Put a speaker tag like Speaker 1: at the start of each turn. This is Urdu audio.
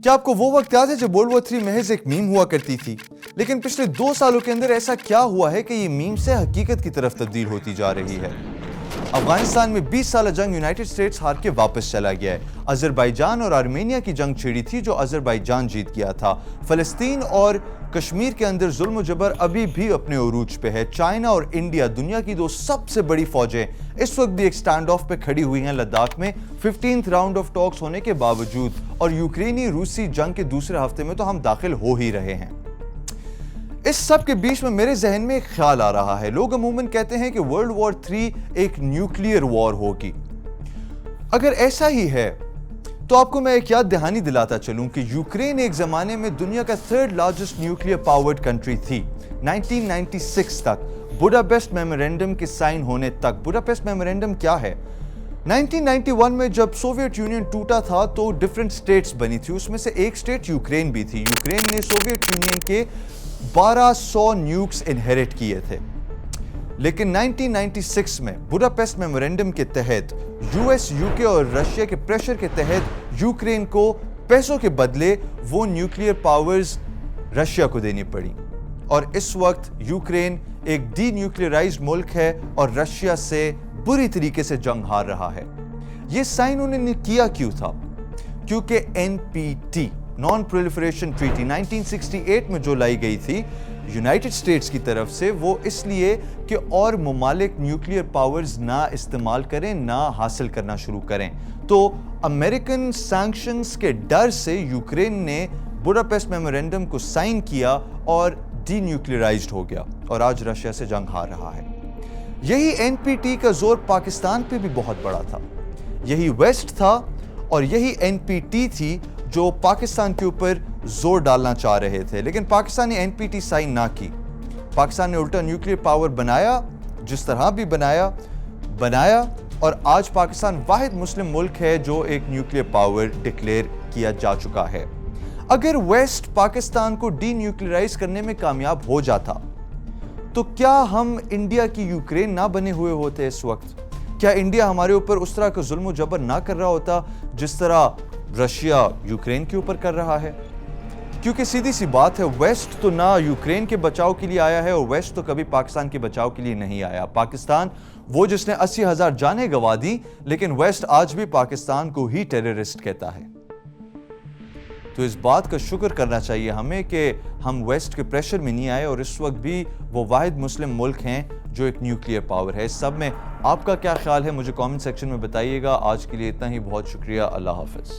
Speaker 1: کیا آپ کو وہ وقت یاد ہے جب ورلڈ وار 3 محض ایک میم ہوا کرتی تھی، لیکن پچھلے 2 سالوں کے اندر ایسا کیا ہوا ہے کہ یہ میم سے حقیقت کی طرف تبدیل ہوتی جا رہی ہے؟ افغانستان میں 20 سالہ جنگ یونائٹڈ اسٹیٹس ہار کے واپس چلا گیا ہے۔ آذربائیجان اور آرمینیا کی جنگ چھڑی تھی جو آذربائیجان جیت گیا تھا۔ فلسطین اور کشمیر کے اندر ظلم و جبر ابھی بھی اپنے عروج پہ ہے۔ چائنا اور انڈیا دنیا کی 2 سب سے بڑی فوجیں اس وقت بھی ایک سٹینڈ آف پہ کھڑی ہوئی ہیں لداخ میں 15th راؤنڈ آف ٹاکس ہونے کے باوجود، اور یوکرینی روسی جنگ کے دوسرے ہفتے میں تو ہم داخل ہو ہی رہے ہیں۔ اس سب کے بیچ میں میرے ذہن میں ایک خیال آ رہا ہے۔ لوگ عموماً کہتے ہیں کہ ورلڈ وار 3 ایک نیوکلیئر وار ہوگی۔ اگر ایسا ہی ہے تو آپ کو میں ایک یاد دہانی دلاتا چلوں کہ یوکرین ایک زمانے میں دنیا کا 3rd largest nuclear powered country تھی 1996 تک، بڈاپیسٹ میمورینڈم کے سائن ہونے تک۔ بڈاپیسٹ میمورینڈم کیا ہے؟ 1991 میں جب سوویت یونین ٹوٹا تھا تو ڈیفرنٹ سٹیٹس بنی تھی، اس میں سے ایک سٹیٹ یوکرین بھی تھی۔ یوکرین نے سوویت یونین کے 1200 نیوکس انہیریٹ کیے تھے، لیکن 1996 میں بڈاپیسٹ میمورینڈم کے تحت یو ایس، یو کے اور رشیا کے پریشر کے تحت یوکرین کو پیسوں کے بدلے وہ نیوکلیئر پاورز رشیا کو دینی پڑی، اور اس وقت یوکرین ایک ڈی نیوکلیئرائزڈ ملک ہے اور رشیا سے بری طریقے سے جنگ ہار رہا ہے۔ یہ سائن انہوں نے کیا کیوں تھا؟ کیونکہ NPT نان پرولیفریشن ٹریٹی 1968 میں جو لائی گئی تھی یونائٹڈ اسٹیٹس کی طرف سے، وہ اس لیے کہ اور ممالک نیوکلیئر پاورز نہ استعمال کریں، نہ حاصل کرنا شروع کریں۔ تو امریکن سینکشنز کے ڈر سے یوکرین نے بڈاپیسٹ میمورینڈم کو سائن کیا اور ڈی نیوکلیئرائزڈ ہو گیا، اور آج رشیا سے جنگ ہار رہا ہے۔ یہی NPT کا زور پاکستان پہ بھی بہت بڑا تھا، یہی ویسٹ تھا اور یہی NPT تھی جو پاکستان کے اوپر زور ڈالنا چاہ رہے تھے، لیکن پاکستان نے NPT سائن نہ کی۔ پاکستان نے الٹا نیوکلیئر پاور بنایا، جس طرح بھی بنایا، اور آج پاکستان واحد مسلم ملک ہے جو ایک نیوکلیئر پاور ڈکلیئر کیا جا چکا ہے۔ اگر ویسٹ پاکستان کو ڈی نیوکلیئرائز کرنے میں کامیاب ہو جاتا تو کیا ہم انڈیا کی یوکرین نہ بنے ہوئے ہوتے اس وقت؟ کیا انڈیا ہمارے اوپر اس طرح کا ظلم و جبر نہ کر رہا ہوتا جس طرح رشیا یوکرین کے اوپر کر رہا ہے؟ کیونکہ سیدھی سی بات ہے، ویسٹ تو نہ یوکرین کے بچاؤ کے لیے آیا ہے، اور ویسٹ تو کبھی پاکستان کے بچاؤ کے لیے نہیں آیا۔ پاکستان وہ جس نے 80,000 جانیں گوا دی، لیکن ویسٹ آج بھی پاکستان کو ہی ٹیررسٹ کہتا ہے۔ تو اس بات کا شکر کرنا چاہیے ہمیں کہ ہم ویسٹ کے پریشر میں نہیں آئے، اور اس وقت بھی وہ واحد مسلم ملک ہیں جو ایک نیوکلیئر پاور ہے۔ اس سب میں آپ کا کیا خیال ہے؟ مجھے کامنٹ سیکشن میں بتائیے گا۔ آج کے لیے اتنا ہی، بہت شکریہ، اللہ حافظ۔